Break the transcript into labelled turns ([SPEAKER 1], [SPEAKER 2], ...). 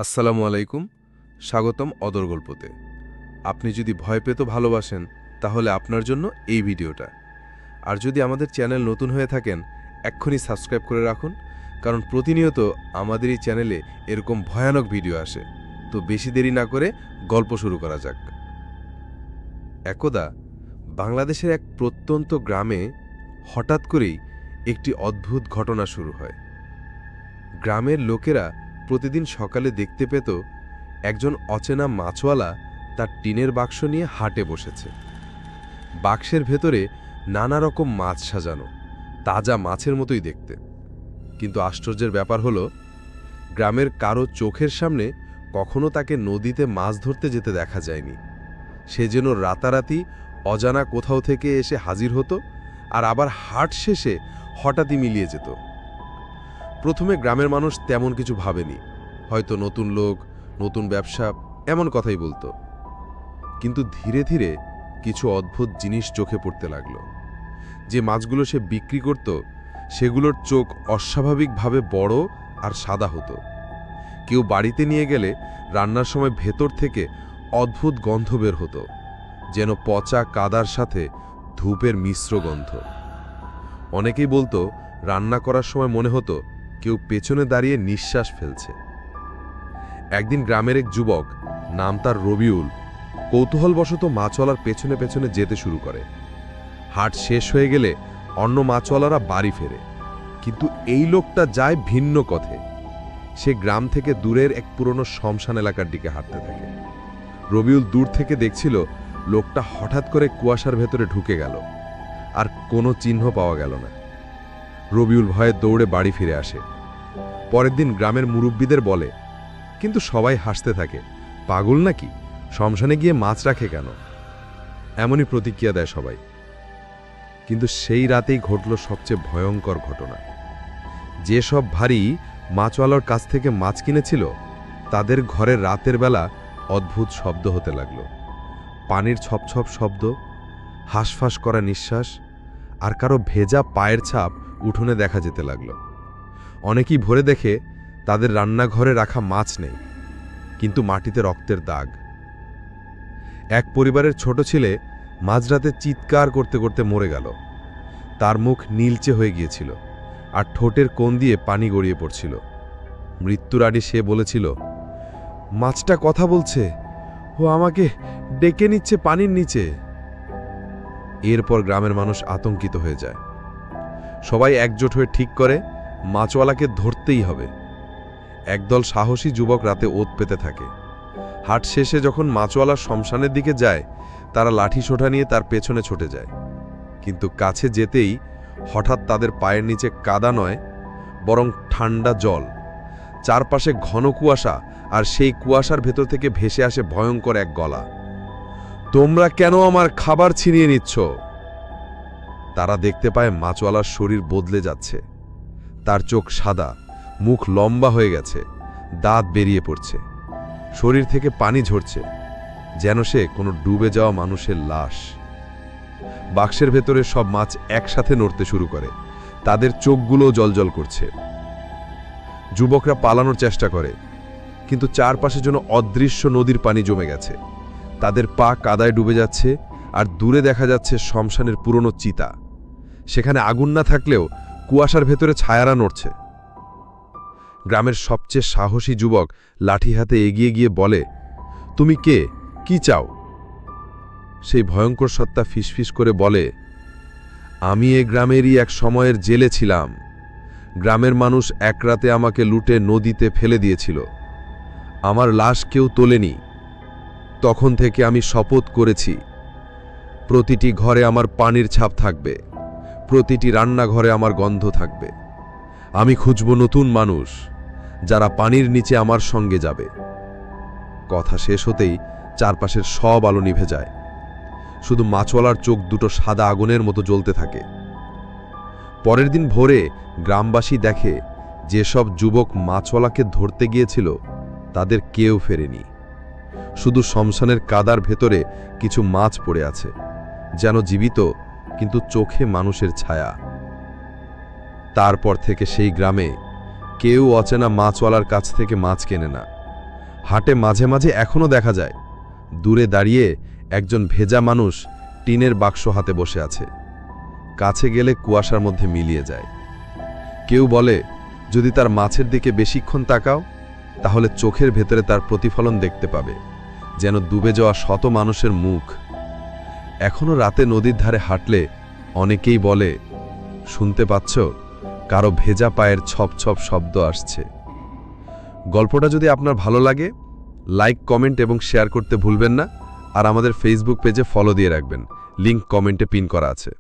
[SPEAKER 1] আসসালামু আলাইকুম, স্বাগতম অদর গল্পতে। আপনি যদি ভয় পেতে ভালোবাসেন তাহলে আপনার জন্য এই ভিডিওটা। আর যদি আমাদের চ্যানেল নতুন হয়ে থাকেন এক্ষুনি সাবস্ক্রাইব করে রাখুন, কারণ প্রতিনিয়ত আমাদের এই চ্যানেলে এরকম ভয়ানক ভিডিও আসে। তো বেশি দেরি না করে গল্প শুরু করা যাক। একদা বাংলাদেশের এক প্রত্যন্ত গ্রামে হঠাৎ করেই একটি অদ্ভুত ঘটনা শুরু হয়। গ্রামের লোকেরা প্রতিদিন সকালে দেখতে পেত একজন অচেনা মাছওয়ালা তার টিনের বাক্স নিয়ে হাটে বসেছে। বাক্সের ভেতরে নানা রকম মাছ সাজানো, তাজা মাছের মতোই দেখতে। কিন্তু আশ্চর্যের ব্যাপার হলো, গ্রামের কারো চোখের সামনে কখনো তাকে নদীতে মাছ ধরতে যেতে দেখা যায়নি। সে যেন রাতারাতি অজানা কোথাও থেকে এসে হাজির হতো, আর আবার হাট শেষে হঠাৎই মিলিয়ে যেত। প্রথমে গ্রামের মানুষ তেমন কিছু ভাবেনি, হয়তো নতুন লোক, নতুন ব্যবসা, এমন কথাই বলতো। কিন্তু ধীরে ধীরে কিছু অদ্ভুত জিনিস চোখে পড়তে লাগলো। যে মাছগুলো সে বিক্রি করত সেগুলোর চোখ অস্বাভাবিকভাবে বড় আর সাদা হতো। কেউ বাড়িতে নিয়ে গেলে রান্নার সময় ভেতর থেকে অদ্ভুত গন্ধ বের হতো, যেন পচা কাদার সাথে ধূপের মিশ্র গন্ধ। অনেকেই বলতো রান্না করার সময় মনে হতো কেউ পেছনে দাঁড়িয়ে নিঃশ্বাস ফেলছে। একদিন গ্রামের এক যুবক, নাম তার রবিউল, কৌতূহলবশত মাছওয়ালার পেছনে পেছনে যেতে শুরু করে। হাট শেষ হয়ে গেলে অন্য মাছওয়ালারা বাড়ি ফেরে, কিন্তু এই লোকটা যায় ভিন্ন পথে। সে গ্রাম থেকে দূরের এক পুরনো শ্মশান এলাকার দিকে হাঁটতে থাকে। রবিউল দূর থেকে দেখছিল লোকটা হঠাৎ করে কুয়াশার ভেতরে ঢুকে গেল, আর কোনো চিহ্ন পাওয়া গেল না। রবিউল ভয়ে দৌড়ে বাড়ি ফিরে আসে। পরের দিন গ্রামের মুরব্বীদের বলে, কিন্তু সবাই হাসতে থাকে, পাগল নাকি, শ্মশানে গিয়ে মাছ রাখে কেন? এমনই প্রতিক্রিয়া দেয় সবাই। কিন্তু সেই রাতেই ঘটল সবচেয়ে ভয়ঙ্কর ঘটনা। যেসব ভারী মাছওয়ালার কাছ থেকে মাছ কিনেছিল তাদের ঘরে রাতের বেলা অদ্ভুত শব্দ হতে লাগল। পানির ছপছপ শব্দ, হাঁসফাঁস করা নিঃশ্বাস, আর কারো ভেজা পায়ের ছাপ উঠোনে দেখা যেতে লাগল। অনেকেই ভোরে দেখে তাদের রান্নাঘরে রাখা মাছ নেই, কিন্তু মাটিতে রক্তের দাগ। এক পরিবারের ছোট ছেলে মাঝরাতে চিৎকার করতে করতে মরে গেল। তার মুখ নীলচে হয়ে গিয়েছিল, আর ঠোঁটের কোণ দিয়ে পানি গড়িয়ে পড়ছিল। মৃত্যুর আগে সে বলেছিল, মাছটা কথা বলছে, ও আমাকে ডেকে নিচ্ছে পানির নিচে। এরপর গ্রামের মানুষ আতঙ্কিত হয়ে যায়। সবাই একজোট হয়ে ঠিক করে মাছওয়ালাকে ধরতেই হবে। একদল সাহসী যুবক রাতে ওত পেতে থাকে। হাট শেষে যখন মাছওয়ালা শ্মশানের দিকে যায়, তারা লাঠি সোঁটা নিয়ে তার পেছনে ছুটে যায়। কিন্তু কাছে যেতেই হঠাৎ তাদের পায়ের নিচে কাদা নয়, বরং ঠান্ডা জল। চারপাশে ঘন কুয়াশা, আর সেই কুয়াশার ভেতর থেকে ভেসে আসে ভয়ঙ্কর এক গলা, তোমরা কেন আমার খাবার ছিনিয়ে নিচ্ছ? তারা দেখতে পায় মাছওয়ালার শরীর বদলে যাচ্ছে। তার চোখ সাদা, মুখ লম্বা হয়ে গেছে, দাঁত বেরিয়ে পড়ছে, শরীর থেকে পানি ঝরছে, যেন সে কোনো ডুবে যাওয়া মানুষের লাশ। বাক্সের ভেতরে সব মাছ একসাথে নড়তে শুরু করে, তাদের চোখগুলো জ্বলজ্বল করছে। যুবকরা পালানোর চেষ্টা করে, কিন্তু চারপাশে যেন অদৃশ্য নদীর পানি জমে গেছে। তাদের পা কাদায় ডুবে যাচ্ছে, আর দূরে দেখা যাচ্ছে শ্মশানের পুরনো চিতা। সেখানে আগুন না থাকলেও কুয়াশার ভেতরে ছায়ারা নড়ছে। গ্রামের সবচেয়ে সাহসী যুবক লাঠি হাতে এগিয়ে গিয়ে বলে, তুমি কে, কি চাও? সেই ভয়ঙ্কর সত্তা ফিসফিস করে বলে, আমি এ গ্রামেরই এক সময়ের জেলে ছিলাম। গ্রামের মানুষ এক রাতে আমাকে লুটে নদীতে ফেলে দিয়েছিল। আমার লাশ কেউ তোলেনি। তখন থেকে আমি শপথ করেছি, প্রতিটি ঘরে আমার পানির ছাপ থাকবে, প্রতিটি রান্নাঘরে আমার গন্ধ থাকবে। আমি খুঁজব নতুন মানুষ, যারা পানির নিচে আমার সঙ্গে যাবে। কথা শেষ হতেই চারপাশের সব আলো নিভে যায়। শুধু মাছওয়ালার চোখ দুটো সাদা আগুনের মতো জ্বলতে থাকে। পরের দিন ভোরে গ্রামবাসী দেখে যেসব যুবক মাছওয়ালাকে ধরতে গিয়েছিল তাদের কেউ ফেরেনি। শুধু শ্মশানের কাদার ভেতরে কিছু মাছ পড়ে আছে, যেন জীবিত, কিন্তু চোখে মানুষের ছায়া। তারপর থেকে সেই গ্রামে কেউ অচেনা মাছওয়ালার কাছ থেকে মাছ কেনে না, হাটে মাঝে মাঝে এখনও দেখা যায়। দূরে দাঁড়িয়ে একজন ভেজা মানুষ টিনের বাক্স হাতে বসে আছে। কাছে গেলে কুয়াশার মধ্যে মিলিয়ে যায়। কেউ বলে, যদি তার মাছের দিকে বেশিক্ষণ তাকাও তাহলে চোখের ভেতরে তার প্রতিফলন দেখতে পাবে, যেন ডুবে যাওয়া শত মানুষের মুখ। এখনও রাতে নদীর ধারে হাঁটলে অনেকেই বলে, শুনতে পাচ্ছ, কারো ভেজা পায়ের ছপ ছপ শব্দ আসছে। গল্পটা যদি আপনার ভালো লাগে, লাইক, কমেন্ট এবং শেয়ার করতে ভুলবেন না। আর আমাদের ফেসবুক পেজে ফলো দিয়ে রাখবেন, লিংক কমেন্টে পিন করা আছে।